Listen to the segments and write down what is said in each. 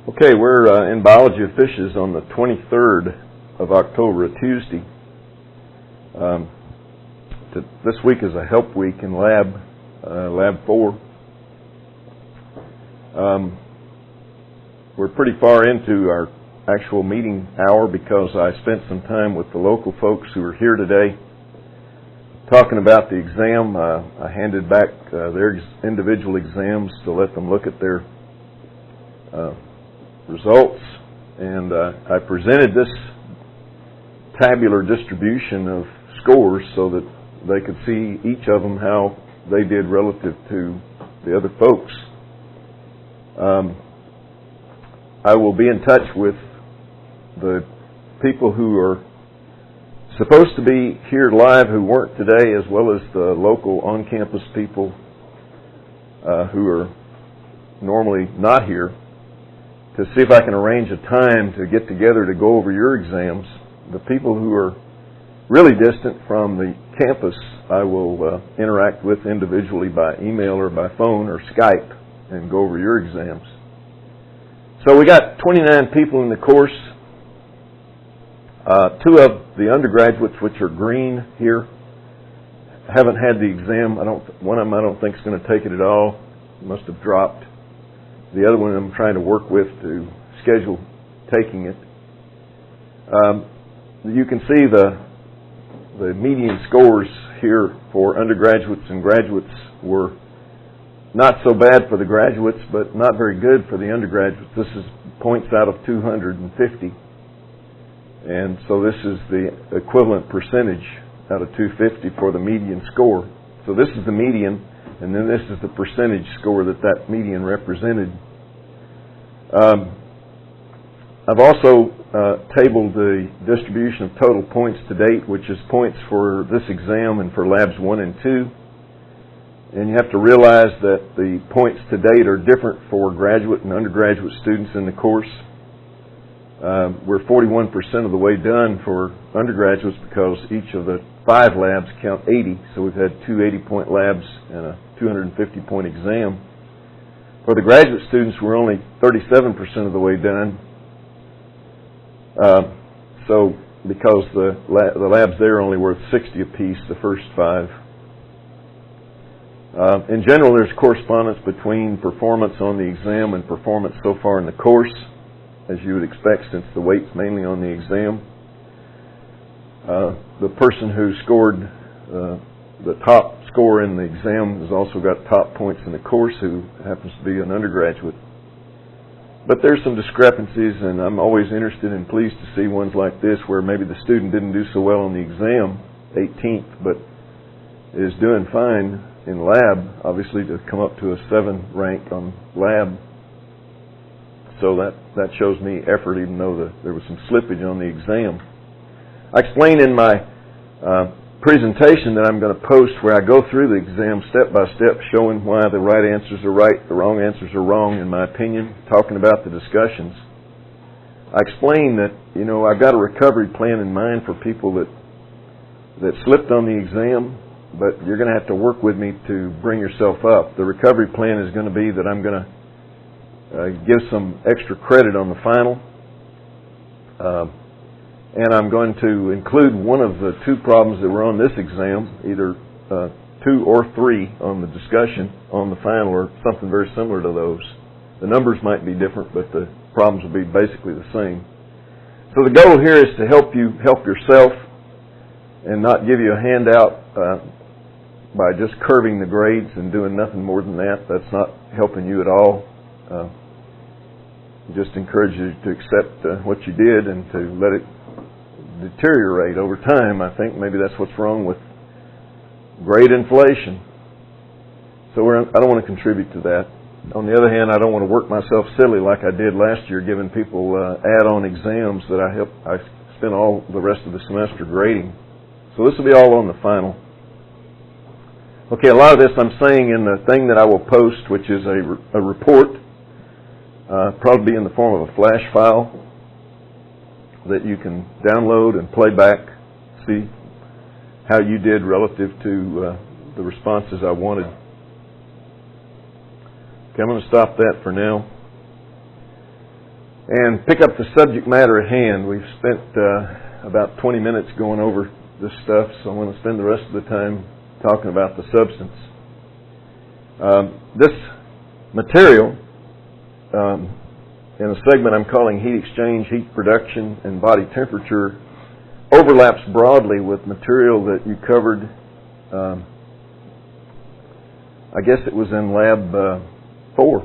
Okay, we're in Biology of Fishes on the 23rd of October, a Tuesday. This week is a help week in Lab 4. We're pretty far into our actual meeting hour because I spent some time with the local folks who are here today talking about the exam. I handed back their individual exams to let them look at their results, and I presented this tabular distribution of scores so that they could see each of them how they did relative to the other folks. I will be in touch with the people who are supposed to be here live who weren't today, as well as the local on-campus people who are normally not here, to see if I can arrange a time to get together to go over your exams. The people who are really distant from the campus, I will interact with individually by email or by phone or Skype and go over your exams. So we got 29 people in the course. Two of the undergraduates, which are green here, haven't had the exam. One of them I don't think is going to take it at all. Must have dropped. The other one I'm trying to work with to schedule taking it. You can see the median scores here for undergraduates and graduates were not so bad for the graduates, but not very good for the undergraduates. This is points out of 250. And so this is the equivalent percentage out of 250 for the median score. So this is the median, and then this is the percentage score that median represented. I've also tabled the distribution of total points to date, which is points for this exam and for labs 1 and 2. And you have to realize that the points to date are different for graduate and undergraduate students in the course. We're 41% of the way done for undergraduates because each of the 5 labs count 80. So we've had 2 80-point labs and a 250-point exam. For the graduate students, we're only 37% of the way done. So because the labs there are only worth 60 apiece, the first 5. In general, there's correspondence between performance on the exam and performance so far in the course, as you would expect, since the weight's mainly on the exam. The person who scored the top score in the exam has also got top points in the course, who happens to be an undergraduate. But there's some discrepancies, and I'm always interested and pleased to see ones like this where maybe the student didn't do so well on the exam, 18th, but is doing fine in lab, obviously, to come up to a 7 rank on lab. So that shows me effort, even though there was some slippage on the exam. I explain in my presentation that I'm going to post where I go through the exam step by step, showing why the right answers are right, the wrong answers are wrong, in my opinion, talking about the discussions. I explain that, I've got a recovery plan in mind for people that slipped on the exam, but you're going to have to work with me to bring yourself up. The recovery plan is going to be that I'm going to give some extra credit on the final, and I'm going to include one of the 2 problems that were on this exam, either 2 or 3 on the discussion on the final, or something very similar to those. The numbers might be different, but the problems will be basically the same. So the goal here is to help you help yourself and not give you a handout by just curving the grades and doing nothing more than that. That's not helping you at all. Just encourage you to accept what you did and to let it deteriorate over time. I think maybe that's what's wrong with grade inflation. So I don't want to contribute to that. On the other hand, I don't want to work myself silly like I did last year, giving people add-on exams that I spent all the rest of the semester grading. So this will be all on the final. Okay, a lot of this I'm saying in the thing that I will post, which is a report, probably in the form of a flash file that you can download and play back, see how you did relative to the responses I wanted. Okay, I'm going to stop that for now. and pick up the subject matter at hand. We've spent about 20 minutes going over this stuff, so I'm going to spend the rest of the time talking about the substance. This material, in a segment I'm calling Heat Exchange, Heat Production, and Body Temperature, overlaps broadly with material that you covered, I guess it was in Lab 4,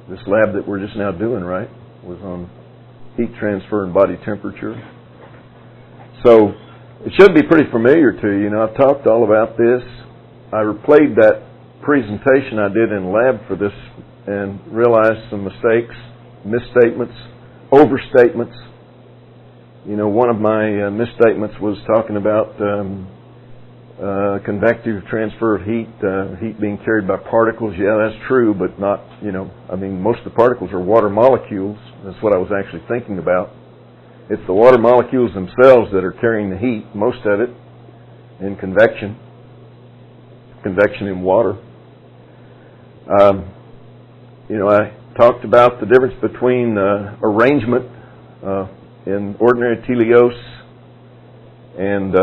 this lab that we're just now doing, right? Was on heat transfer and body temperature. So it should be pretty familiar to you. You know, I've talked all about this. I replayed that presentation I did in lab for this and realized some mistakes, misstatements, overstatements. You know, one of my misstatements was talking about convective transfer of heat, heat being carried by particles. Yeah, that's true, but not, you know, I mean, most of the particles are water molecules. That's what I was actually thinking about. It's the water molecules themselves that are carrying the heat, most of it, in convection in water. You know, I talked about the difference between arrangement in ordinary teleos and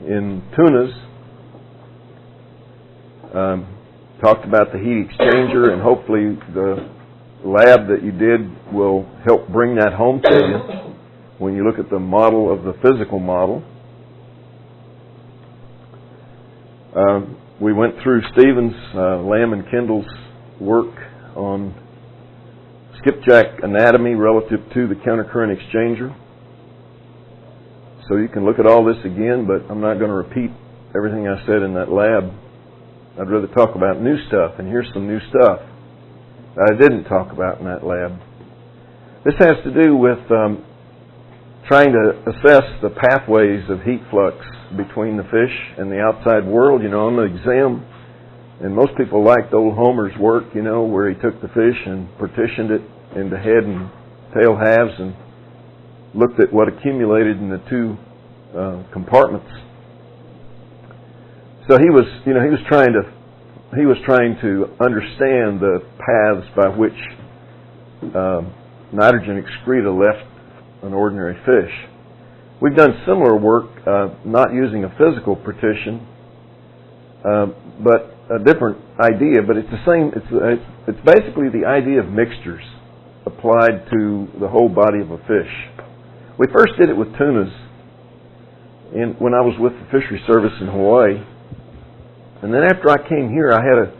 in tunas. Talked about the heat exchanger, and hopefully the lab that you did will help bring that home to you when you look at the model of the physical model. We went through Stevens, Lamb, and Kendall's work on skipjack anatomy relative to the countercurrent exchanger. So you can look at all this again, but I'm not going to repeat everything I said in that lab. I'd rather talk about new stuff, and here's some new stuff that I didn't talk about in that lab. This has to do with trying to assess the pathways of heat flux between the fish and the outside world. You know, on the exam, and most people liked old Homer's work, you know, where he took the fish and partitioned it into head and tail halves and looked at what accumulated in the two compartments. So he was trying to understand the paths by which nitrogen excreta left an ordinary fish. We've done similar work, not using a physical partition, but a different idea. But it's the same. It's basically the idea of mixtures applied to the whole body of a fish. We first did it with tunas when I was with the Fishery Service in Hawaii. And then after I came here, I had a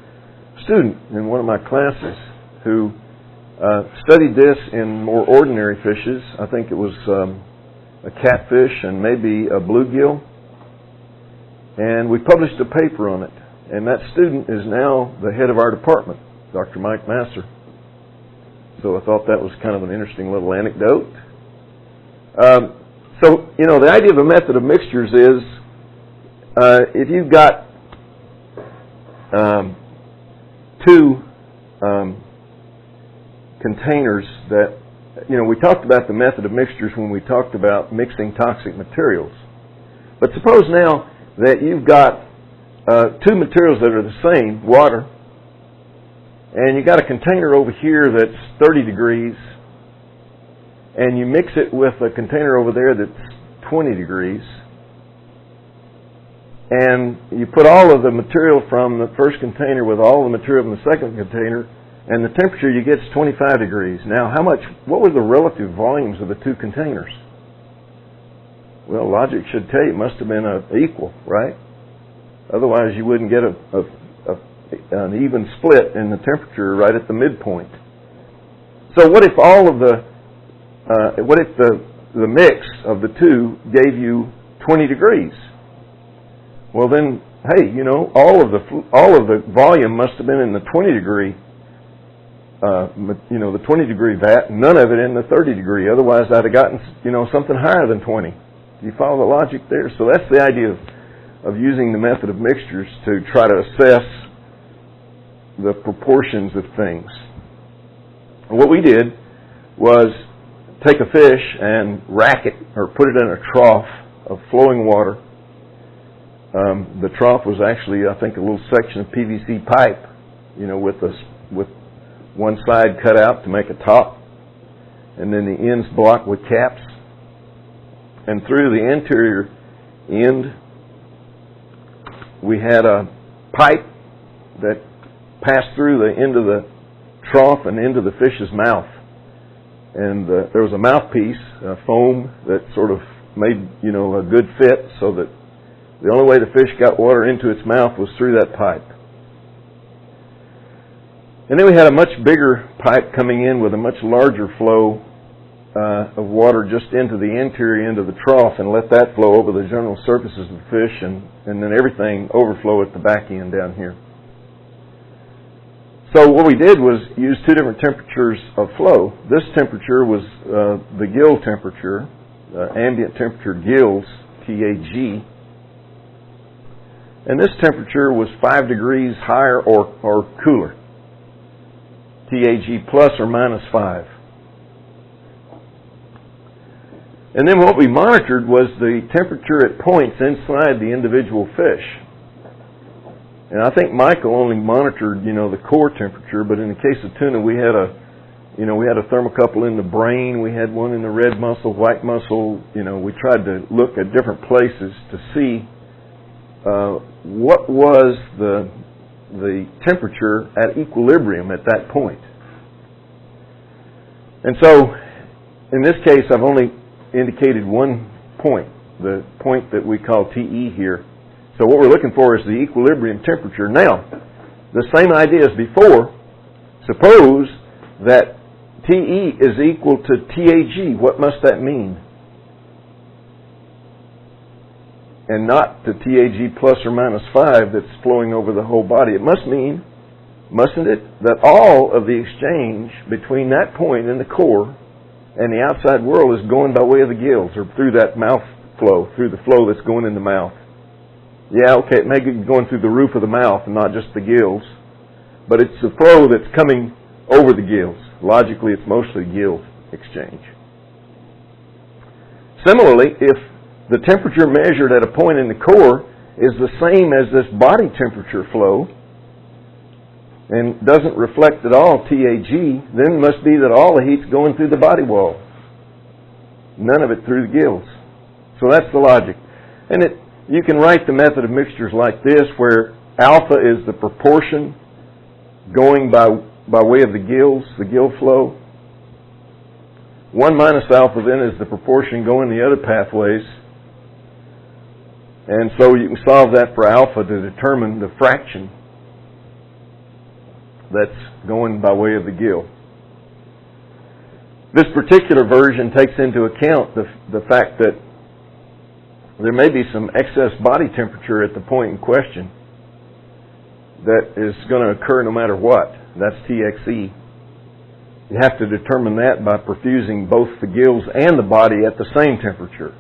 student in one of my classes who studied this in more ordinary fishes. I think it was a catfish and maybe a bluegill. And we published a paper on it. And that student is now the head of our department, Dr. Mike Masser. So I thought that was kind of an interesting little anecdote. So, you know, the idea of a method of mixtures is if you've got two containers that, you know, we talked about the method of mixtures when we talked about mixing toxic materials. But suppose now that you've got two materials that are the same, water, and you got a container over here that's 30 degrees, and you mix it with a container over there that's 20 degrees, and you put all of the material from the first container with all the material in the second container, and the temperature you get is 25 degrees. Now, what were the relative volumes of the two containers? Well, logic should tell you it must have been equal, right? Otherwise, you wouldn't get an even split in the temperature right at the midpoint. So what if the mix of the two gave you 20 degrees? Well then, hey, you know, all of the volume must have been in the 20 degree, the 20 degree vat, none of it in the 30 degree. Otherwise, I'd have gotten, you know, something higher than 20. Do you follow the logic there? So that's the idea of using the method of mixtures to try to assess the proportions of things. And what we did was take a fish and rack it, or put it in a trough of flowing water. The trough was actually, I think, a little section of PVC pipe, you know, with one side cut out to make a top. and then the ends blocked with caps. And through the anterior end, we had a pipe that passed through the end of the trough and into the fish's mouth. And there was a mouthpiece, foam, that sort of made, a good fit, so that the only way the fish got water into its mouth was through that pipe. And then we had a much bigger pipe coming in with a much larger flow of water just into the anterior end of the trough, and let that flow over the general surfaces of the fish, and then everything overflow at the back end down here. So what we did was use two different temperatures of flow. This temperature was the gill temperature, ambient temperature gills, TAG. And this temperature was 5 degrees higher or cooler, TAG plus or minus 5. And then what we monitored was the temperature at points inside the individual fish. And I think Michael only monitored, the core temperature, but in the case of tuna, we had a thermocouple in the brain, we had one in the red muscle, white muscle. We tried to look at different places to see what was the temperature at equilibrium at that point. And so, in this case, I've only indicated one point, the point that we call TE here. So what we're looking for is the equilibrium temperature. Now, the same idea as before. Suppose that TE is equal to TAG. What must that mean? And not to TAG plus or minus 5 that's flowing over the whole body. It must mean, mustn't it, that all of the exchange between that point in the core and the outside world is going by way of the gills, or through that mouth flow, through the flow that's going in the mouth. Yeah, okay, it may be going through the roof of the mouth and not just the gills, but it's the flow that's coming over the gills. Logically, it's mostly gill exchange. Similarly, if the temperature measured at a point in the core is the same as this body temperature flow and doesn't reflect at all TAG, then it must be that all the heat's going through the body wall. None of it through the gills. So that's the logic. And you can write the method of mixtures like this, where alpha is the proportion going by way of the gills, the gill flow. 1 minus alpha then is the proportion going the other pathways. And so you can solve that for alpha to determine the fraction that's going by way of the gill. This particular version takes into account the fact that there may be some excess body temperature at the point in question that is going to occur no matter what. That's TXE. You have to determine that by perfusing both the gills and the body at the same temperature.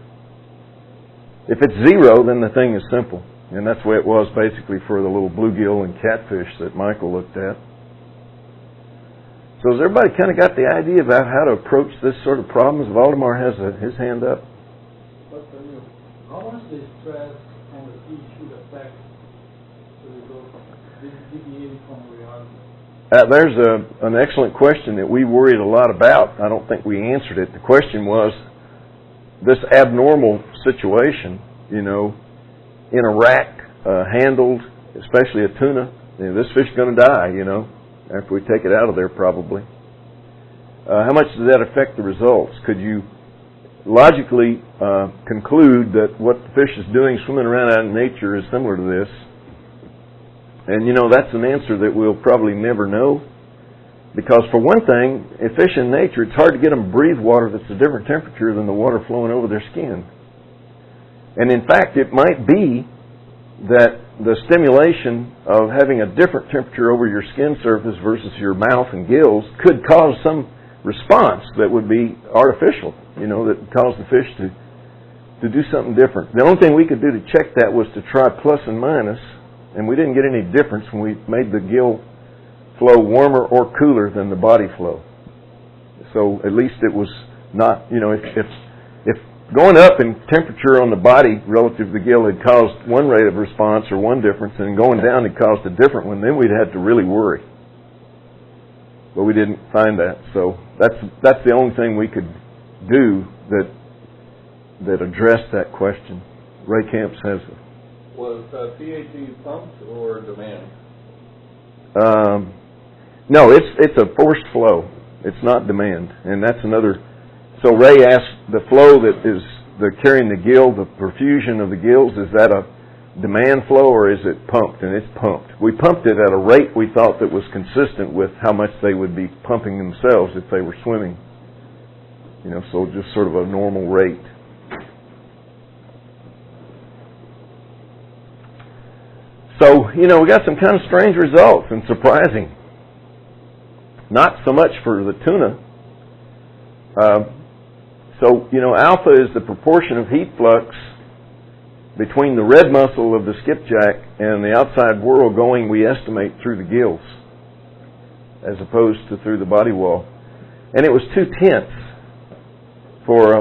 If it's 0, then the thing is simple. And that's the way it was basically for the little bluegill and catfish that Michael looked at. So has everybody kind of got the idea about how to approach this sort of problem? As Valdemar has his hand up. How much the stress on the feet should affect the result deviating from reality? There's an excellent question that we worried a lot about. I don't think we answered it. The question was, this abnormal situation, in a rack, handled, especially a tuna, this fish is going to die, after we take it out of there probably. How much does that affect the results? Could you logically conclude that what the fish is doing swimming around out in nature is similar to this? And that's an answer that we'll probably never know, because for one thing, if fish in nature, it's hard to get them to breathe water that's a different temperature than the water flowing over their skin. And in fact, it might be that the stimulation of having a different temperature over your skin surface versus your mouth and gills could cause some response that would be artificial, that would cause the fish to do something different. The only thing we could do to check that was to try plus and minus, and we didn't get any difference when we made the gill flow warmer or cooler than the body flow. So at least it was not, if going up in temperature on the body relative to the gill had caused one rate of response or one difference, and going down had caused a different one, then we'd have to really worry. but we didn't find that. So that's the only thing we could do that addressed that question. Ray Camps has it. Was PAT pumped or demand? No, it's a forced flow. It's not demand, and that's another. So Ray asked, the flow that is carrying the gill, the perfusion of the gills, is that a demand flow or is it pumped? And it's pumped. We pumped it at a rate we thought that was consistent with how much they would be pumping themselves if they were swimming. So just sort of a normal rate. So, we got some kind of strange results and surprising. Not so much for the tuna. Alpha is the proportion of heat flux between the red muscle of the skipjack and the outside whirl going, we estimate, through the gills, as opposed to through the body wall. And it was 2/10 for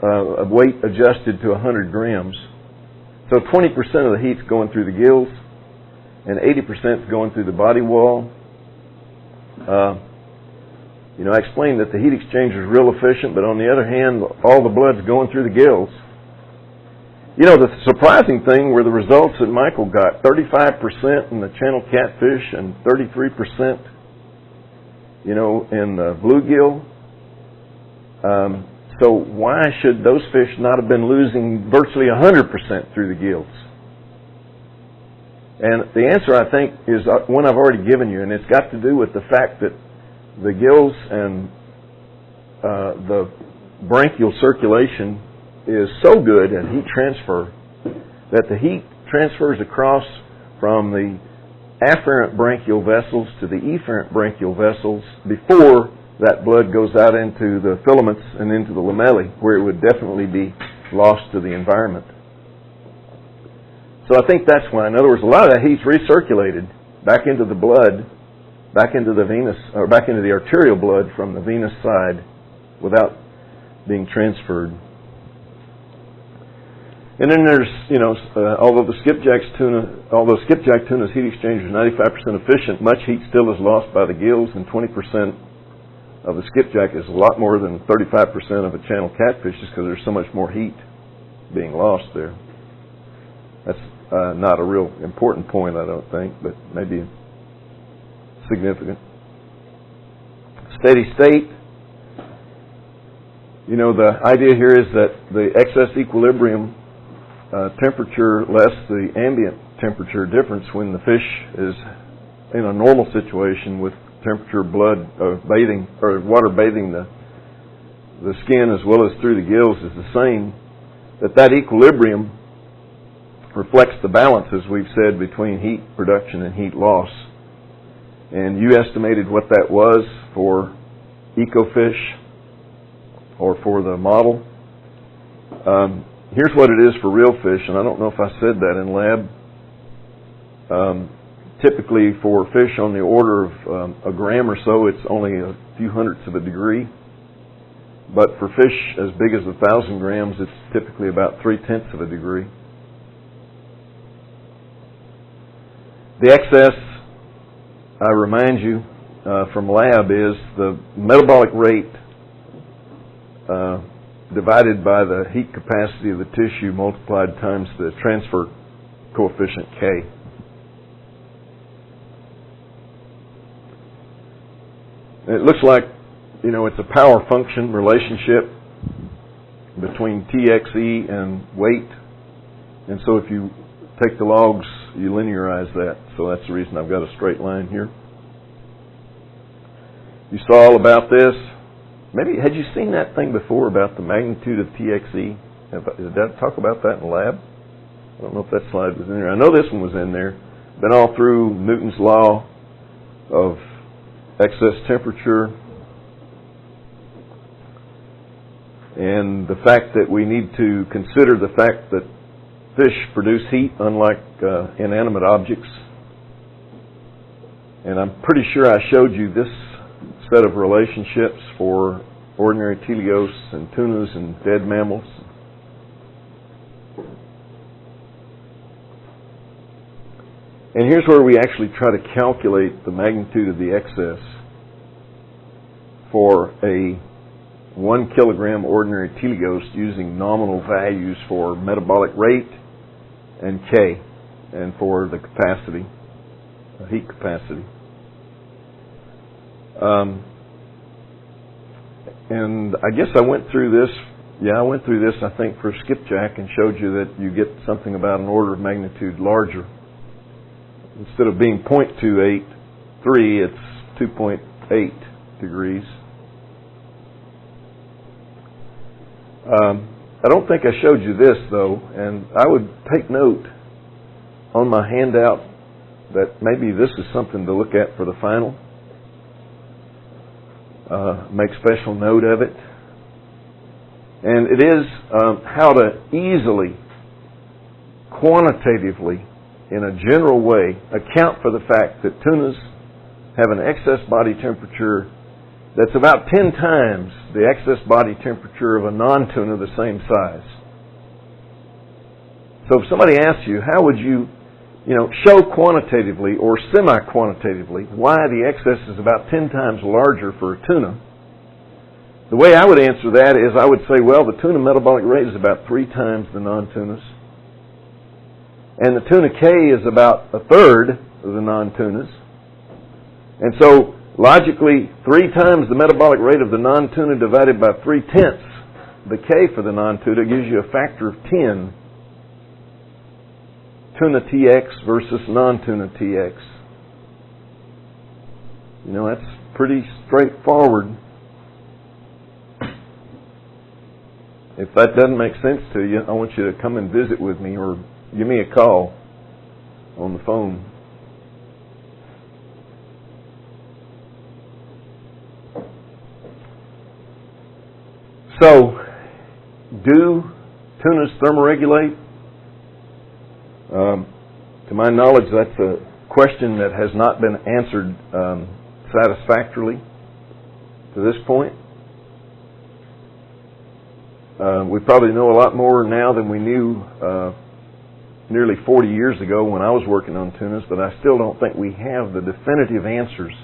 a weight adjusted to 100 grams. So 20% of the heat's going through the gills, and 80% is going through the body wall. I explained that the heat exchanger is real efficient, but on the other hand, all the blood's going through the gills. The surprising thing were the results that Michael got. 35% in the channel catfish and 33%, in the bluegill. So why should those fish not have been losing virtually 100% through the gills? And the answer, I think, is one I've already given you, and it's got to do with the fact that the gills and the branchial circulation is so good at heat transfer that the heat transfers across from the afferent branchial vessels to the efferent branchial vessels before that blood goes out into the filaments and into the lamellae, where it would definitely be lost to the environment. So I think that's why. In other words, a lot of that heat's recirculated back into the blood, back into the venous, or back into the arterial blood from the venous side without being transferred. And then there's, although skipjack tuna's heat exchanger is 95% efficient, much heat still is lost by the gills, and 20% of the skipjack is a lot more than 35% of a channel catfish, just because there's so much more heat being lost there. That's not a real important point, I don't think, but maybe significant. Steady state. The idea here is that the excess equilibrium temperature less the ambient temperature difference when the fish is in a normal situation with temperature blood bathing or water bathing the skin as well as through the gills is the same, that equilibrium reflects the balance, as we've said, between heat production and heat loss. And you estimated what that was for ecofish or for the model. Here's what it is for real fish, and I don't know if I said that in lab. Typically for fish on the order of a gram or so, it's only a few hundredths of a degree. But for fish as big as 1,000 grams, it's typically about 3/10 of a degree. The excess, I remind you, from lab is the metabolic rate divided by the heat capacity of the tissue multiplied times the transfer coefficient K. And it looks like, it's a power function relationship between TXE and weight. And so if you take the logs, you linearize that. So that's the reason I've got a straight line here. You saw all about this. Maybe, had you seen that thing before about the magnitude of TXE? Did I talk about that in lab? I don't know if that slide was in there. I know this one was in there. Been all through Newton's law of excess temperature and the fact that we need to consider the fact that fish produce heat unlike inanimate objects. And I'm pretty sure I showed you this set of relationships for ordinary teleos and tunas and dead mammals. And here's where we actually try to calculate the magnitude of the excess. for a 1 kilogram ordinary teleghost using nominal values for metabolic rate and K, and for the capacity, heat capacity. And I guess I went through this, I think, for skipjack and showed you that you get something about an order of magnitude larger. Instead of being 0.283, it's 2.8 degrees. I don't think I showed you this, though, and I would take note on my handout that maybe this is something to look at for the final. Make special note of it. And it is how to easily, quantitatively, in a general way, account for the fact that tunas have an excess body temperature that's about 10 times the excess body temperature of a non-tuna the same size. So if somebody asks you, how would you show quantitatively or semi-quantitatively why the excess is about 10 times larger for a tuna, the way I would answer that is I would say, well, the tuna metabolic rate is about 3 times the non-tunas, and the tuna K is about a third of the non-tunas. And so, logically, 3 times the metabolic rate of the non-tuna divided by 3/10 the K for the non-tuna gives you a factor of 10. Tuna TX versus non-tuna TX. That's pretty straightforward. If that doesn't make sense to you, I want you to come and visit with me or give me a call on the phone. So, do tunas thermoregulate? To my knowledge, that's a question that has not been answered satisfactorily to this point. We probably know a lot more now than we knew nearly 40 years ago when I was working on tunas, but I still don't think we have the definitive answers.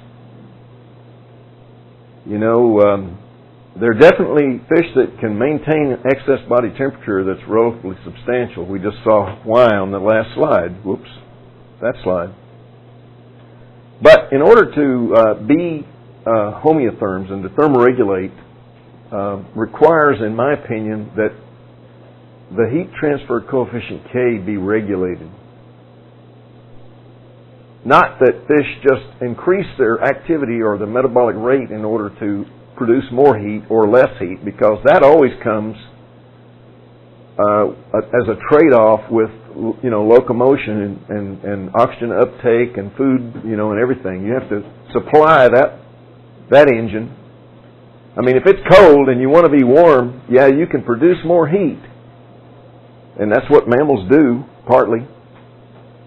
There are definitely fish that can maintain an excess body temperature that's relatively substantial. We just saw why on the last slide. Whoops, that slide. But in order to be homeotherms and to thermoregulate requires, in my opinion, that the heat transfer coefficient K be regulated. Not that fish just increase their activity or the metabolic rate in order to produce more heat or less heat, because that always comes as a trade-off with locomotion and oxygen uptake and food and everything. You have to supply that engine. I mean, if it's cold and you want to be warm, yeah, you can produce more heat, and that's what mammals do partly.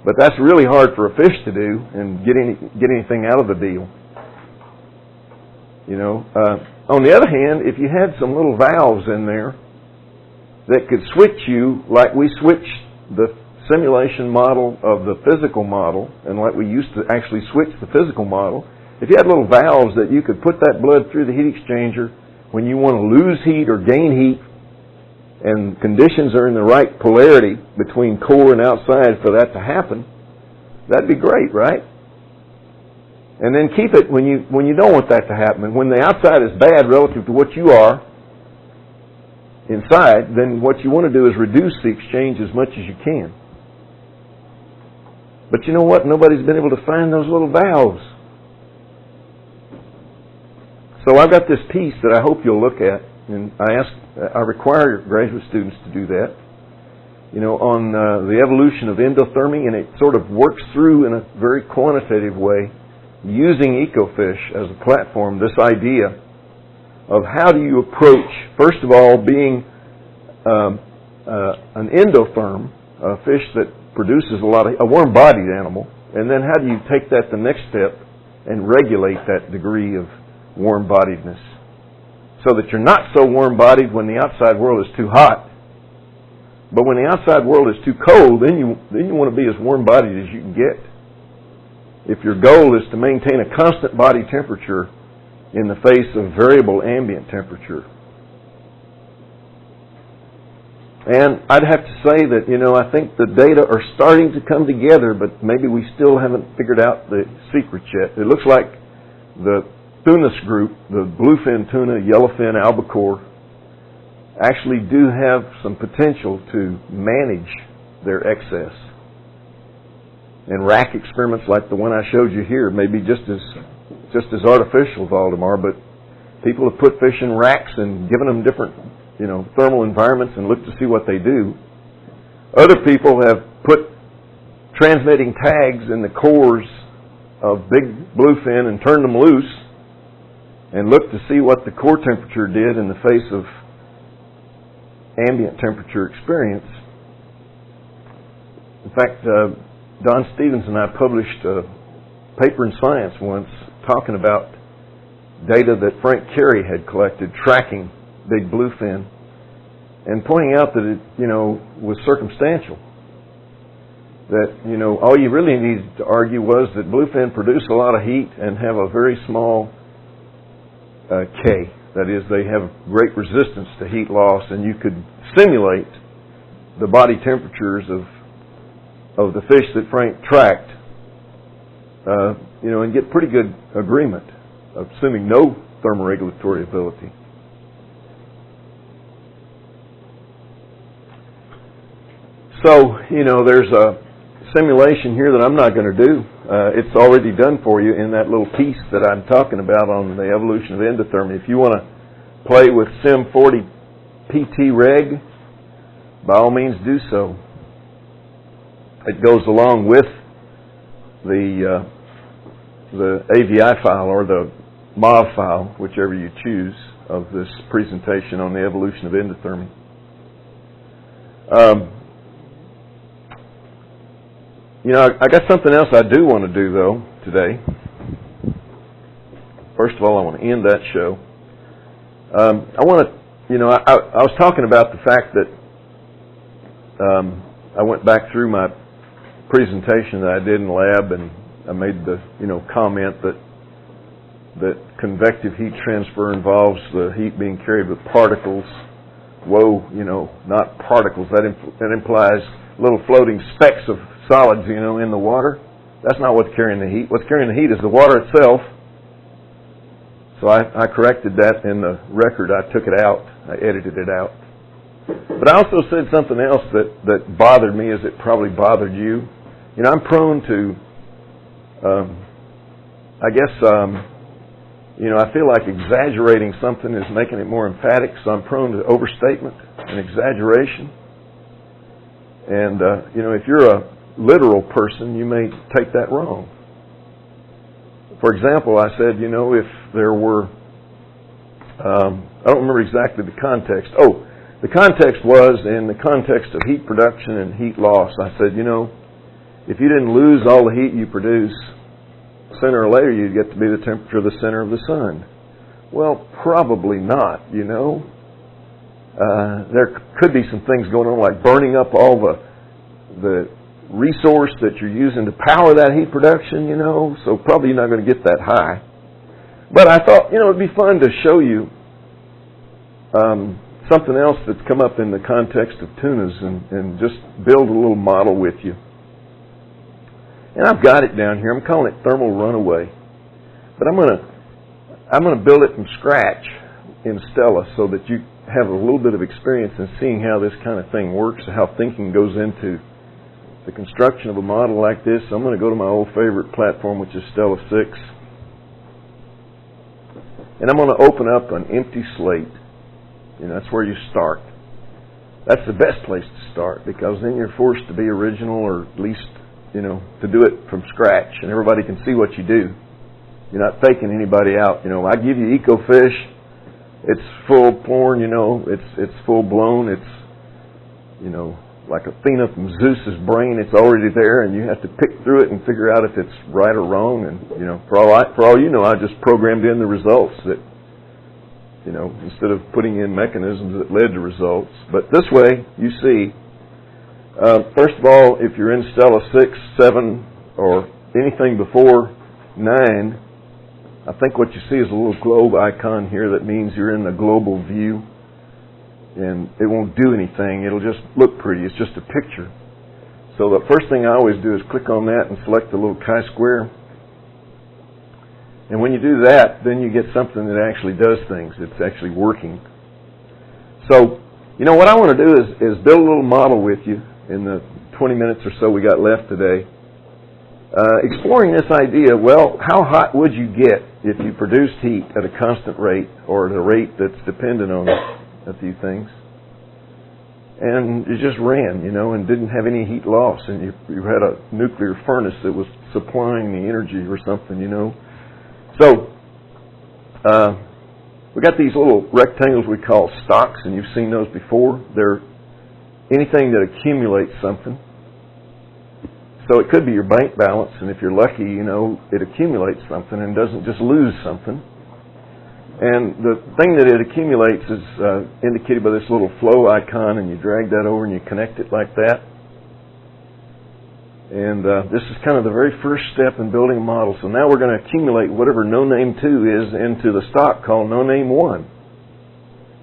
But that's really hard for a fish to do and get anything out of the deal. On the other hand, if you had some little valves in there that could switch you, like we switched the simulation model of the physical model, and like we used to actually switch the physical model, if you had little valves that you could put that blood through the heat exchanger when you want to lose heat or gain heat, and conditions are in the right polarity between core and outside for that to happen, that'd be great, right? And then keep it when you don't want that to happen. And when the outside is bad relative to what you are inside, then what you want to do is reduce the exchange as much as you can. But you know what? Nobody's been able to find those little valves. So I've got this piece that I hope you'll look at, and I require graduate students to do that, on the evolution of endothermy, and it sort of works through in a very quantitative way, using ecofish as a platform, this idea of how do you approach, first of all, being an endotherm, a fish that produces a warm-bodied animal, and then how do you take that the next step and regulate that degree of warm-bodiedness so that you're not so warm-bodied when the outside world is too hot, but when the outside world is too cold, then you want to be as warm-bodied as you can get. If your goal is to maintain a constant body temperature in the face of variable ambient temperature. And I'd have to say that, I think the data are starting to come together, but maybe we still haven't figured out the secrets yet. It looks like the Thunis group, the bluefin tuna, yellowfin, albacore, actually do have some potential to manage their excess. And rack experiments like the one I showed you here may be just as artificial, Valdemar, but people have put fish in racks and given them different, thermal environments and looked to see what they do. Other people have put transmitting tags in the cores of big bluefin and turned them loose and looked to see what the core temperature did in the face of ambient temperature experience. In fact, Don Stevens and I published a paper in Science once talking about data that Frank Carey had collected tracking big bluefin and pointing out that it, was circumstantial. That, all you really needed to argue was that bluefin produce a lot of heat and have a very small K. That is, they have great resistance to heat loss, and you could simulate the body temperatures of the fish that Frank tracked, and get pretty good agreement, assuming no thermoregulatory ability. So, there's a simulation here that I'm not going to do. It's already done for you in that little piece that I'm talking about on the evolution of endothermy. If you want to play with Sim40 PT Reg, by all means do so. It goes along with the AVI file or the MOV file, whichever you choose, of this presentation on the evolution of endothermy. I got something else I do want to do, though, today. First of all, I want to end that show. I want to, I was talking about the fact that I went back through my presentation that I did in the lab, and I made the, comment that convective heat transfer involves the heat being carried with particles. Whoa, not particles. That implies little floating specks of solids, in the water. That's not what's carrying the heat. What's carrying the heat is the water itself. So I corrected that in the record. I took it out. I edited it out. But I also said something else that bothered me, as it probably bothered you. I'm prone to, I feel like exaggerating something is making it more emphatic, so I'm prone to overstatement and exaggeration. And, if you're a literal person, you may take that wrong. For example, I said, if there were, I don't remember exactly the context. Oh, the context was in the context of heat production and heat loss. I said, if you didn't lose all the heat you produce, sooner or later you'd get to be the temperature of the center of the sun. Well, probably not, There could be some things going on like burning up all the resource that you're using to power that heat production, so probably you're not going to get that high. But I thought, it'd be fun to show you something else that's come up in the context of tunas and just build a little model with you. And I've got it down here. I'm calling it thermal runaway. But I'm going to build it from scratch in Stella so that you have a little bit of experience in seeing how this kind of thing works, how thinking goes into the construction of a model like this. So I'm going to go to my old favorite platform, which is Stella 6. And I'm going to open up an empty slate. That's where you start. That's the best place to start, because then you're forced to be original, or at least, to do it from scratch, and everybody can see what you do. You're not faking anybody out. I give you EcoFish. It's full porn, it's full blown. It's, like Athena from Zeus's brain. It's already there, and you have to pick through it and figure out if it's right or wrong. And for all you know, I just programmed in the results that, instead of putting in mechanisms that led to results. But this way, you see, first of all, if you're in Stella 6, 7, or anything before 9, I think what you see is a little globe icon here that means you're in the global view, and it won't do anything. It'll just look pretty. It's just a picture. So the first thing I always do is click on that and select the little chi-square. And when you do that, then you get something that actually does things. It's actually working. So, what I want to do is build a little model with you in the 20 minutes or so we got left today. Exploring this idea, well, how hot would you get if you produced heat at a constant rate or at a rate that's dependent on a few things? And you just ran, and didn't have any heat loss, and you had a nuclear furnace that was supplying the energy or something, So, we got these little rectangles we call stocks, and you've seen those before. They're anything that accumulates something. So it could be your bank balance, and if you're lucky, it accumulates something and doesn't just lose something. And the thing that it accumulates is indicated by this little flow icon, and you drag that over and you connect it like that. And this is kind of the very first step in building a model. So now we're going to accumulate whatever no-name 2 is into the stock called no-name 1.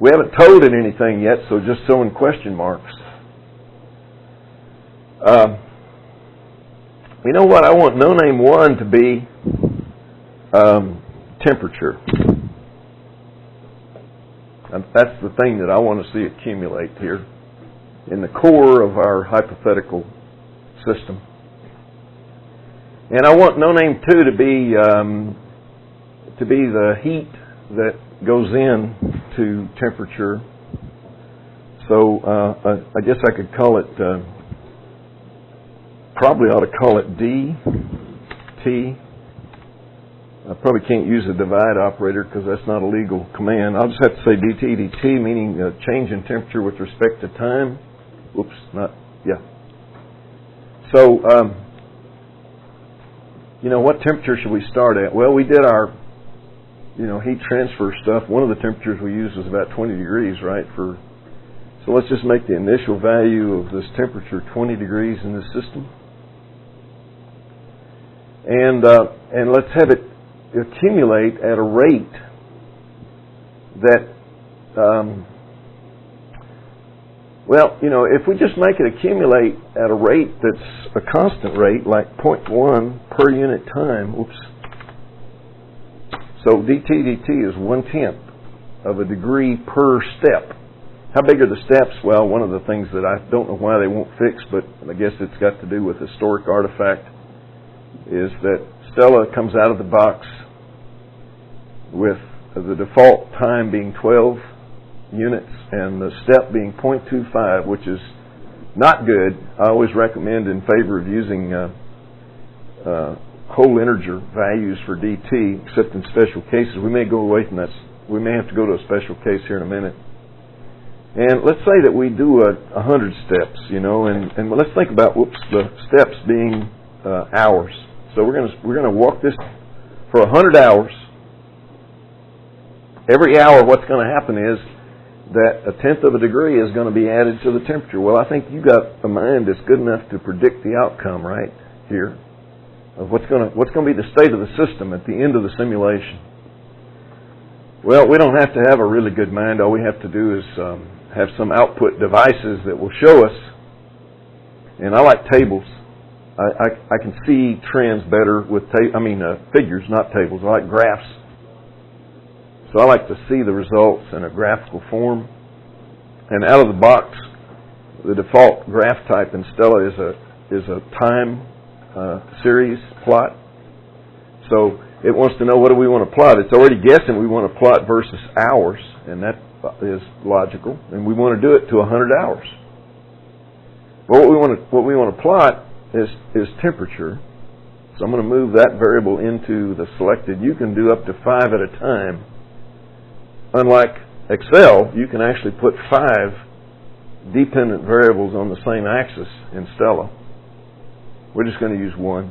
We haven't told it anything yet, so just throw in question marks. You know what? I want no-name 1 to be temperature. And that's the thing that I want to see accumulate here in the core of our hypothetical system. And I want no-name 2 to be the heat that goes in to temperature. So I guess I could call it, probably ought to call it DT. I probably can't use a divide operator because that's not a legal command. I'll just have to say DT, meaning change in temperature with respect to time. Oops, So, what temperature should we start at? Well, we did our, heat transfer stuff. One of the temperatures we used was about 20 degrees, right? So let's just make the initial value of this temperature 20 degrees in this system. And let's have it accumulate at a rate that, if we just make it accumulate at a rate that's a constant rate, like 0.1 per unit time, so dt is 1/10 of a degree per step. How big are the steps? Well, one of the things that I don't know why they won't fix, but I guess it's got to do with historic artifact, is that Stella comes out of the box with the default time being 12 units and the step being 0.25, which is not good. I always recommend in favor of using whole integer values for DT, except in special cases. We may go away from that. We may have to go to a special case here in a minute. And let's say that we do 100 steps, and let's think about the steps being hours. So we're going to walk this for 100 hours. Every hour, what's going to happen is that 1/10 of a degree is going to be added to the temperature. Well, I think you got a mind that's good enough to predict the outcome right here of what's going to be the state of the system at the end of the simulation. Well, we don't have to have a really good mind. All we have to do is have some output devices that will show us. And I like tables. I can see trends better with figures, not tables. I like graphs. So I like to see the results in a graphical form. And out of the box, the default graph type in Stella is a time series plot. So it wants to know, what do we want to plot? It's already guessing we want to plot versus hours, and that is logical. And we want to do it to 100 hours. Well, what we want to plot is temperature. So I'm going to move that variable into the selected. You can do up to 5 at a time. Unlike Excel, you can actually put 5 dependent variables on the same axis in Stella. We're just going to use 1.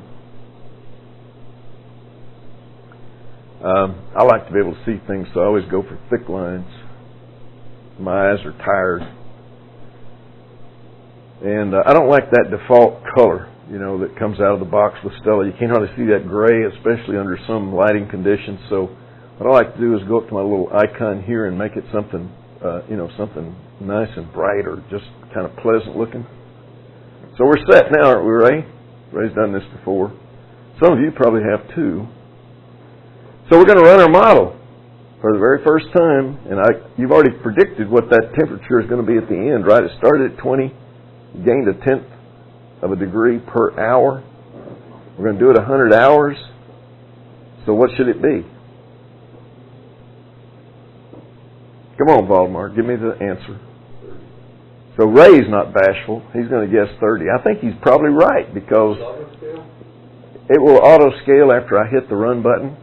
I like to be able to see things, so I always go for thick lines. My eyes are tired. And I don't like that default color. that comes out of the box with Stella. You can't hardly see that gray, especially under some lighting conditions. So what I like to do is go up to my little icon here and make it something, something nice and bright or just kind of pleasant looking. So we're set now, aren't we, Ray? Ray's done this before. Some of you probably have too. So we're going to run our model for the very first time, and you've already predicted what that temperature is going to be at the end, right? It started at 20, gained 1/10 of a degree per hour. We're going to do it 100 hours. So what should it be? Come on, Valdemar, give me the answer. So Ray's not bashful. He's going to guess 30. I think he's probably right because it will auto-scale after I hit the run button.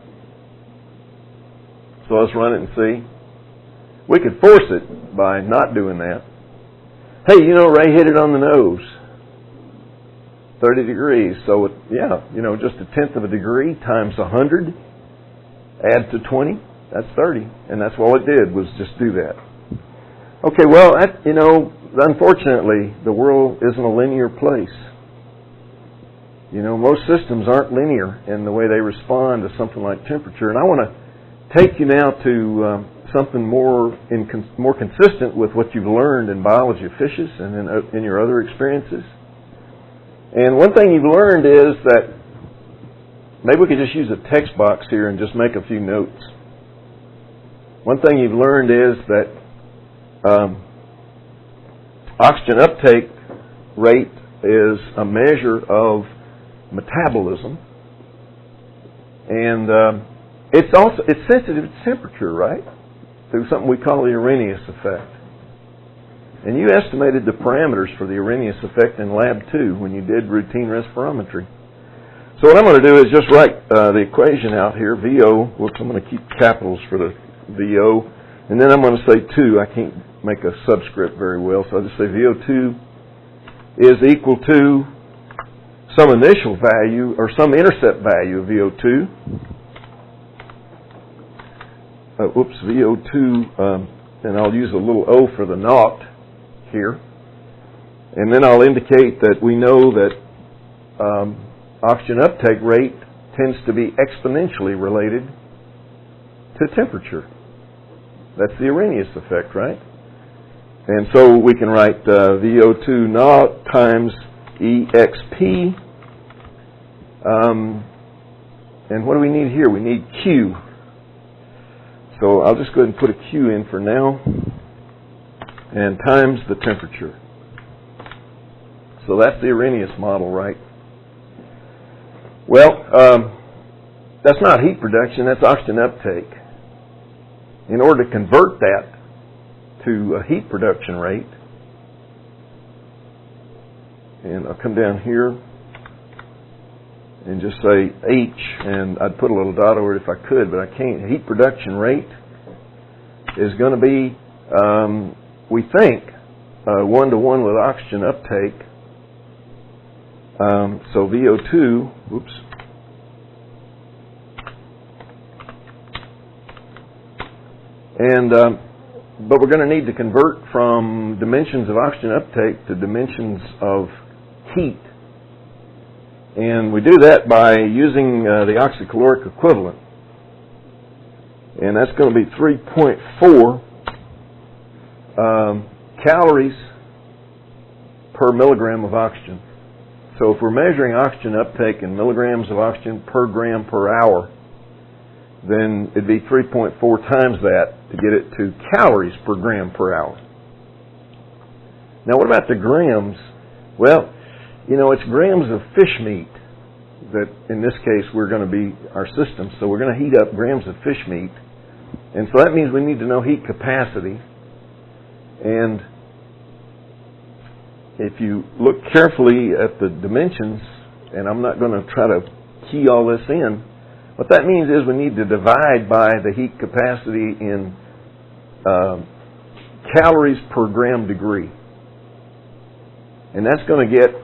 So let's run it and see. We could force it by not doing that. Hey, Ray hit it on the nose. 30 degrees. So, just 1/10 of a degree times 100, add to 20, that's 30. And that's all it did was just do that. Okay, well, unfortunately, the world isn't a linear place. Most systems aren't linear in the way they respond to something like temperature. And I want to take you now to something more consistent with what you've learned in biology of fishes and in your other experiences. And one thing you've learned is that maybe we could just use a text box here and just make a few notes. One thing you've learned is that oxygen uptake rate is a measure of metabolism, and it's sensitive to temperature, right? Through something we call the Arrhenius effect. And you estimated the parameters for the Arrhenius effect in Lab 2 when you did routine respirometry. So what I'm going to do is just write the equation out here, VO, which I'm going to keep capitals for the VO, and then I'm going to say 2. I can't make a subscript very well, so I'll just say VO2 is equal to some initial value or some intercept value of VO2. VO2, and I'll use a little O for the naught here. And then I'll indicate that we know that oxygen uptake rate tends to be exponentially related to temperature. That's the Arrhenius effect, right? And so we can write VO2 naught times EXP. And what do we need here? We need Q. So I'll just go ahead and put a Q in for now. And times the temperature. So that's the Arrhenius model, right? Well, that's not heat production, that's oxygen uptake. In order to convert that to a heat production rate, and I'll come down here and just say H, and I'd put a little dot over it if I could, but I can't. Heat production rate is going to be, we think, 1-to-1 with oxygen uptake. So VO2, but we're going to need to convert from dimensions of oxygen uptake to dimensions of heat. And we do that by using the oxycaloric equivalent. And that's going to be 3.4 calories per milligram of oxygen. So if we're measuring oxygen uptake in milligrams of oxygen per gram per hour, then it'd be 3.4 times that to get it to calories per gram per hour. Now what about the grams? Well, it's grams of fish meat that in this case we're going to be our system. So we're going to heat up grams of fish meat. And so that means we need to know heat capacity. And if you look carefully at the dimensions, and I'm not going to try to key all this in, what that means is we need to divide by the heat capacity in calories per gram degree. And that's going to get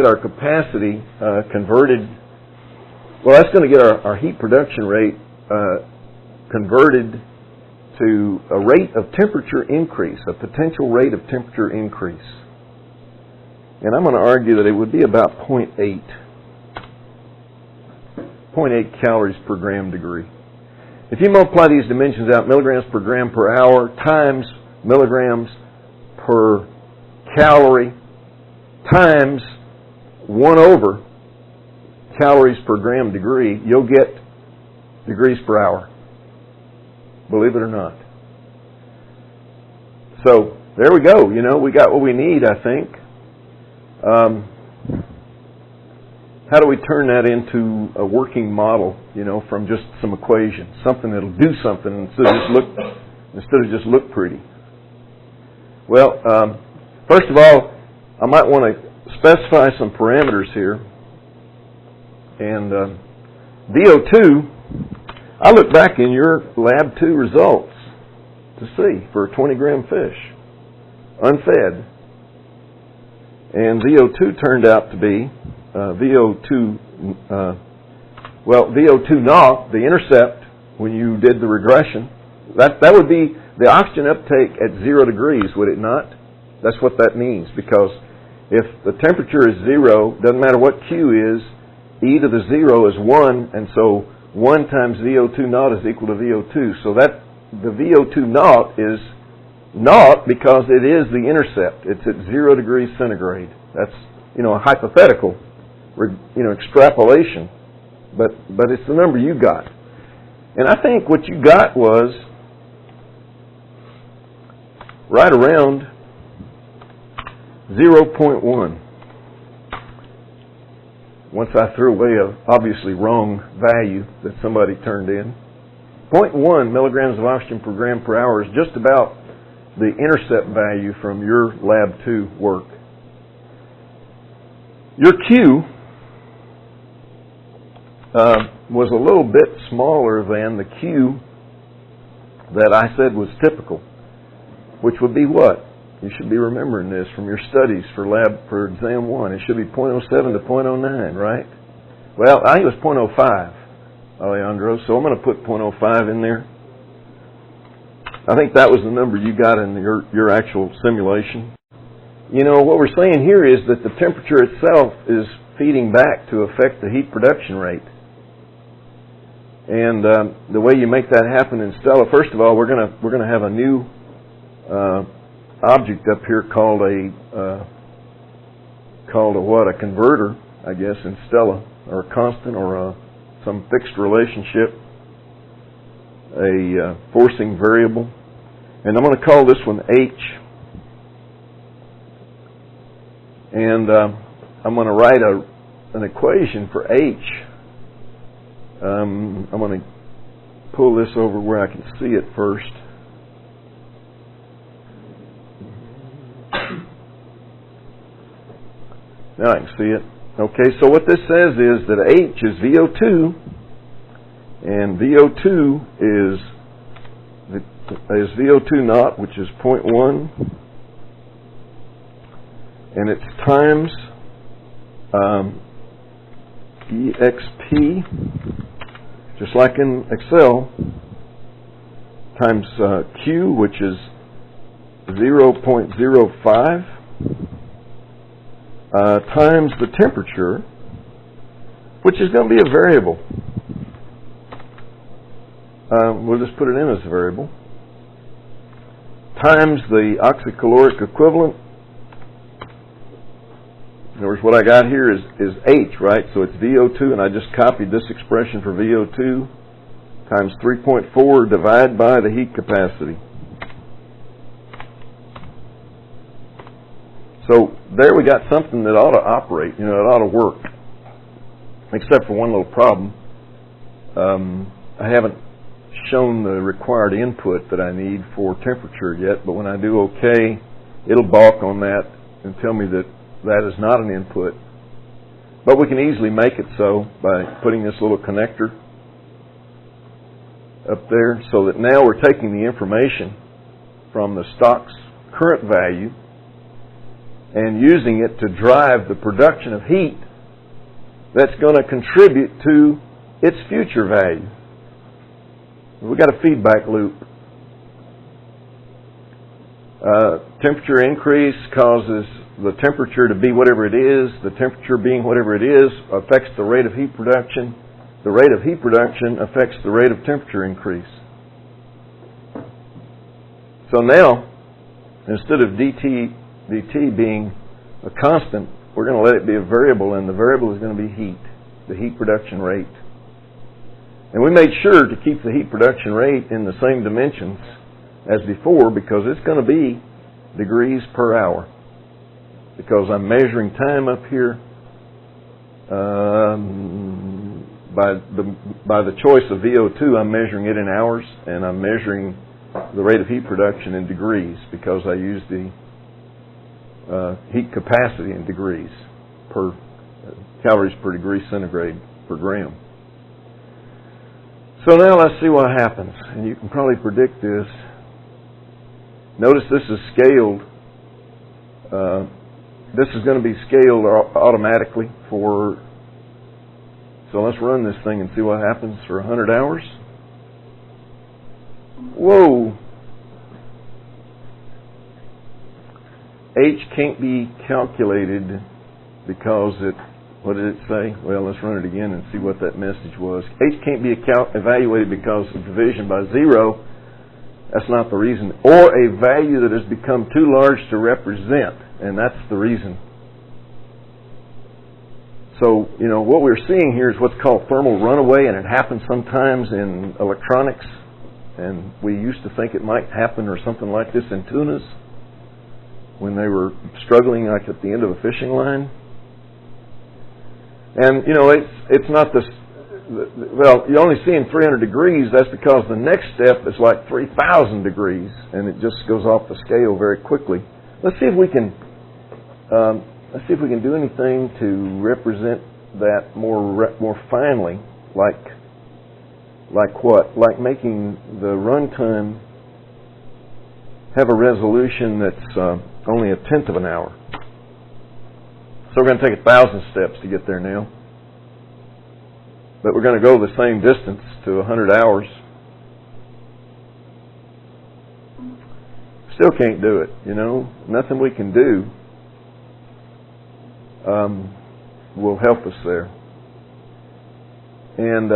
our capacity converted. Well, that's going to get our heat production rate converted to a rate of temperature increase, a potential rate of temperature increase. And I'm going to argue that it would be about 0.8 calories per gram degree. If you multiply these dimensions out, milligrams per gram per hour times milligrams per calorie times 1 over calories per gram degree, you'll get degrees per hour. Believe it or not. So, there we go. You know, we got what we need, I think. How do we turn that into a working model, you know, from just some equations? Something that'll do something instead of just look pretty. Well, first of all, I might want to specify some parameters here. And VO2, I look back in your Lab 2 results to see for a 20-gram fish, unfed. And VO2 turned out to be VO2 naught, the intercept, when you did the regression. That would be the oxygen uptake at 0 degrees, would it not? That's what that means, because if the temperature is 0, doesn't matter what Q is, e to the 0 is 1, and so 1 times VO2 naught is equal to VO2. So that the VO2 naught is naught because it is the intercept. It's at 0 degrees centigrade. That's, you know, a hypothetical, you know, extrapolation, but it's the number you got. And I think what you got was right around 0.1. Once I threw away a obviously wrong value that somebody turned in. 0.1 milligrams of oxygen per gram per hour is just about the intercept value from your Lab 2 work. Your Q was a little bit smaller than the Q that I said was typical, which would be what? You should be remembering this from your studies for exam 1. It should be 0.07 to 0.09, right? Well, I think it was 0.05, Alejandro, so I'm going to put 0.05 in there. I think that was the number you got in your actual simulation. You know, what we're saying here is that the temperature itself is feeding back to affect the heat production rate. And the way you make that happen in Stella, first of all, we're going to have a new object up here called a converter, I guess, in Stella, or a constant, or some fixed relationship, a forcing variable, and I'm going to call this one H. And I'm going to write an equation for H. I'm going to pull this over where I can see it first. Now I can see it. Okay, so what this says is that H is VO2, and VO2 is VO2 naught, which is 0.1, and it's times EXP, just like in Excel, times Q, which is 0.05, times the temperature, which is going to be a variable. We'll just put it in as a variable, times the oxycaloric equivalent. In other words, what I got here is H, right? So it's VO2, and I just copied this expression for VO2 times 3.4 divided by the heat capacity. So there we got something that ought to operate, you know, it ought to work. Except for one little problem. I haven't shown the required input that I need for temperature yet, but when I do OK, it'll balk on that and tell me that that is not an input. But we can easily make it so by putting this little connector up there, so that now we're taking the information from the stock's current value and using it to drive the production of heat that's going to contribute to its future value. We've got a feedback loop. Temperature increase causes the temperature to be whatever it is. The temperature being whatever it is affects the rate of heat production. The rate of heat production affects the rate of temperature increase. So now, instead of dt being a constant, we're going to let it be a variable, and the variable is going to be heat, the heat production rate. And we made sure to keep the heat production rate in the same dimensions as before, because it's going to be degrees per hour. Because I'm measuring time up here by the choice of VO2, I'm measuring it in hours, and I'm measuring the rate of heat production in degrees, because I use the heat capacity in degrees per calories per degree centigrade per gram. So now let's see what happens, and you can probably predict this. Notice this is scaled. This is going to be scaled automatically for. So let's run this thing and see what happens for 100 hours. Whoa! H can't be calculated because it, what did it say? Well, let's run it again and see what that message was. H can't be evaluated because of division by 0. That's not the reason. Or a value that has become too large to represent, and that's the reason. So, what we're seeing here is what's called thermal runaway, and it happens sometimes in electronics, and we used to think it might happen or something like this in tunas when they were struggling like at the end of a fishing line. And, it's not this, well, you're only seeing 300 degrees. That's because the next step is like 3,000 degrees, and it just goes off the scale very quickly. Let's see if we can do anything to represent that more finely, like what? Like making the runtime have a resolution that's only a tenth of an hour. So we're going to take 1,000 steps to get there now. But we're going to go the same distance to 100 hours. Still can't do it, Nothing we can do will help us there. And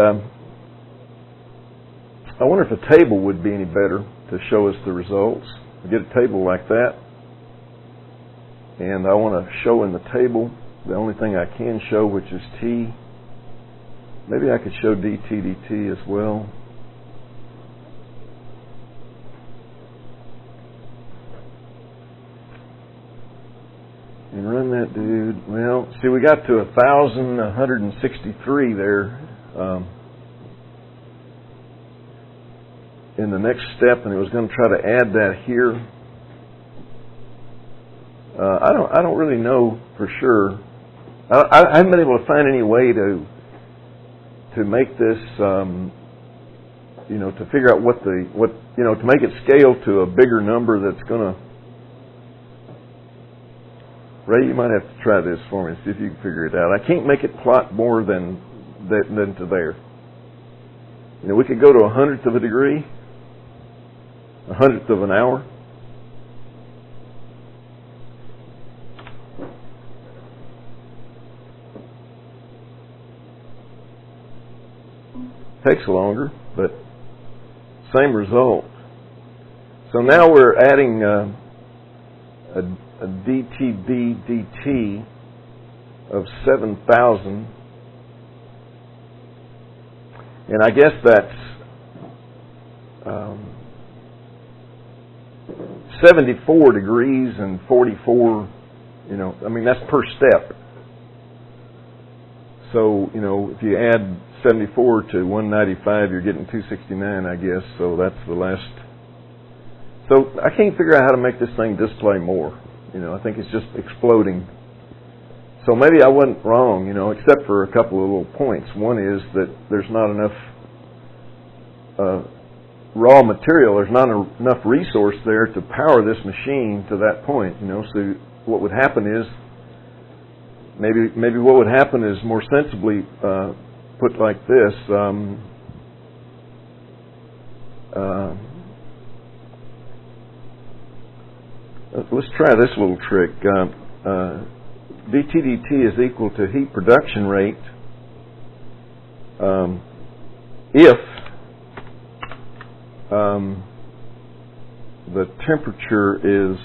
I wonder if a table would be any better to show us the results. We get a table like that. And I want to show in the table the only thing I can show, which is T. Maybe I could show dt as well. And run that dude. Well, see, we got to 1,163 there in the next step, and it was going to try to add that here. I don't really know for sure. I haven't been able to find any way to make this, to figure out to make it scale to a bigger number that's going to. Ray, you might have to try this for me, see if you can figure it out. I can't make it plot more than to there. We could go to 1/100th of a degree, 100th of an hour. Takes longer, but same result. So now we're adding a dTB dt of 7,000, and I guess that's 74 degrees and 44. That's per step. So if you add 74 to 195, you're getting 269, I guess. So that's the last. So I can't figure out how to make this thing display more. I think it's just exploding. So maybe I wasn't wrong, except for a couple of little points. One is that there's not enough raw material. There's not enough resource there to power this machine to that point. So what would happen is maybe what would happen is more sensibly put like this. let's try this little trick. dTdt is equal to heat production rate if the temperature is,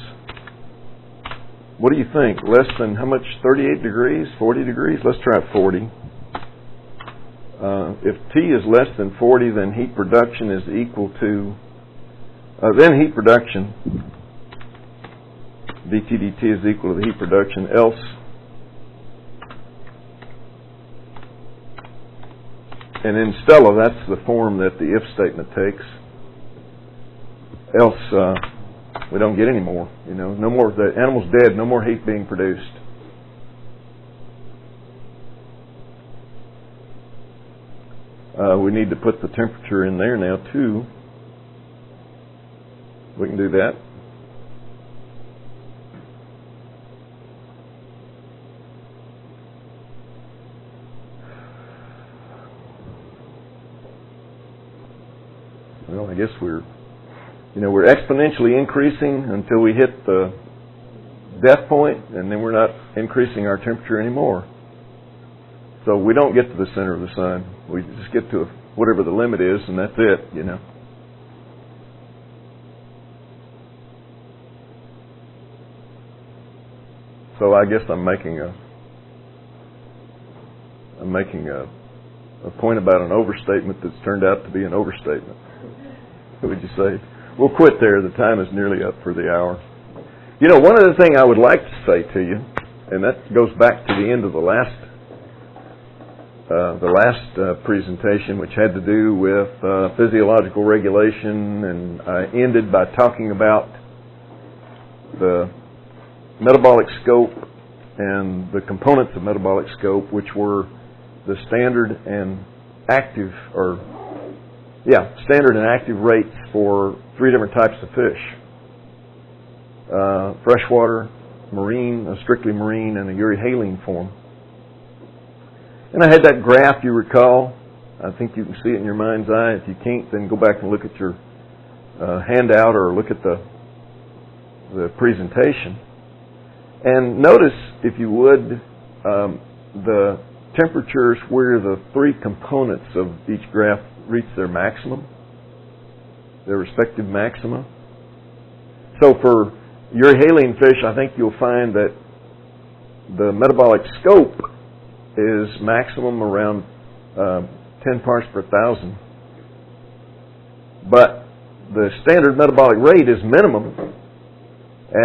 what do you think, less than how much, 38 degrees, 40 degrees? Let's try 40. If T is less than 40, then heat production is equal to, then heat production, dTdt is equal to the heat production, else and in Stella, that's the form that the if statement takes. Else, we don't get any more. No more. The animal's dead. No more heat being produced. We need to put the temperature in there now too. We can do that. Well, I guess we're exponentially increasing until we hit the death point, and then we're not increasing our temperature anymore. So we don't get to the center of the sun. We just get to whatever the limit is, and that's it, So I guess I'm making a point about an overstatement that's turned out to be an overstatement. What would you say? We'll quit there. The time is nearly up for the hour. One other thing I would like to say to you, and that goes back to the end of the last presentation, which had to do with physiological regulation, and I ended by talking about the metabolic scope and the components of metabolic scope, which were the standard and active rates for 3 different types of fish: freshwater, marine, strictly marine, and a euryhaline form. And I had that graph, you recall. I think you can see it in your mind's eye. If you can't, then go back and look at your handout or look at the presentation. And notice, if you would, the temperatures where the 3 components of each graph reach their maximum, their respective maxima. So for euryhaline fish, I think you'll find that the metabolic scope is maximum around 10 parts per thousand. But the standard metabolic rate is minimum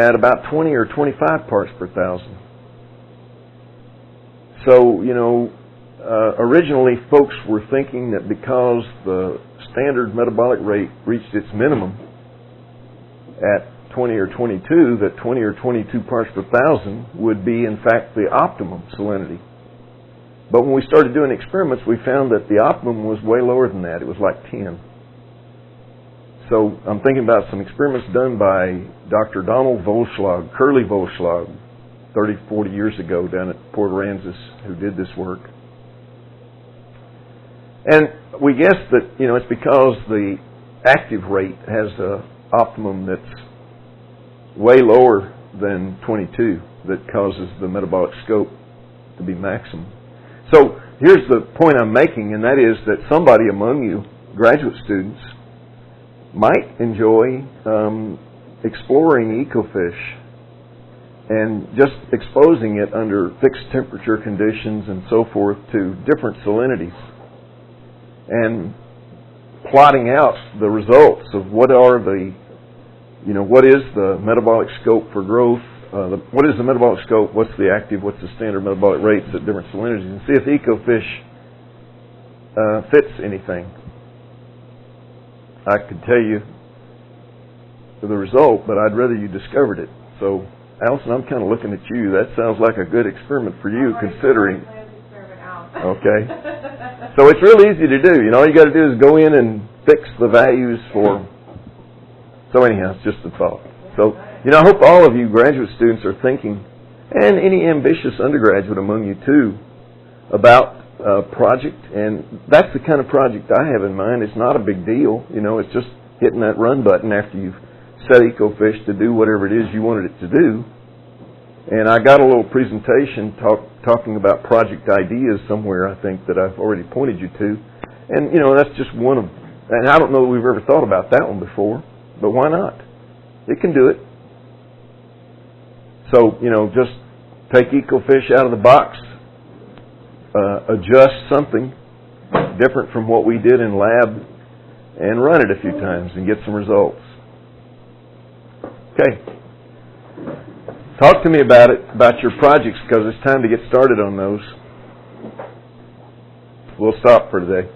at about 20 or 25 parts per thousand. So, originally folks were thinking that because the standard metabolic rate reached its minimum at 20 or 22, that 20 or 22 parts per thousand would be, in fact, the optimum salinity. But when we started doing experiments, we found that the optimum was way lower than that. It was like 10. So I'm thinking about some experiments done by Dr. Donald Volschlag, Curly Volschlag, 30, 40 years ago down at Port Aransas, who did this work. And we guess that, it's because the active rate has an optimum that's way lower than 22 that causes the metabolic scope to be maximum. So here's the point I'm making, and that is that somebody among you, graduate students, might enjoy exploring ecofish and just exposing it under fixed temperature conditions and so forth to different salinities, and plotting out the results of what is the metabolic scope for growth, what is the metabolic scope, what's the active, what's the standard metabolic rates at different salinities, and see if ecofish fits anything. I could tell you the result, but I'd rather you discovered it. So, Allison, I'm kind of looking at you. That sounds like a good experiment for you, considering. Okay. So it's real easy to do. All you got to do is go in and fix the values for. So anyhow, it's just a thought. So, I hope all of you graduate students are thinking, and any ambitious undergraduate among you too, about a project. And that's the kind of project I have in mind. It's not a big deal. It's just hitting that run button after you've set EcoFish to do whatever it is you wanted it to do. And I got a little presentation talking about project ideas somewhere, I think, that I've already pointed you to. And, that's just one of, and I don't know that we've ever thought about that one before, but why not? It can do it. So, just take EcoFish out of the box, adjust something different from what we did in lab, and run it a few times and get some results. Okay. Talk to me about it, about your projects, because it's time to get started on those. We'll stop for today.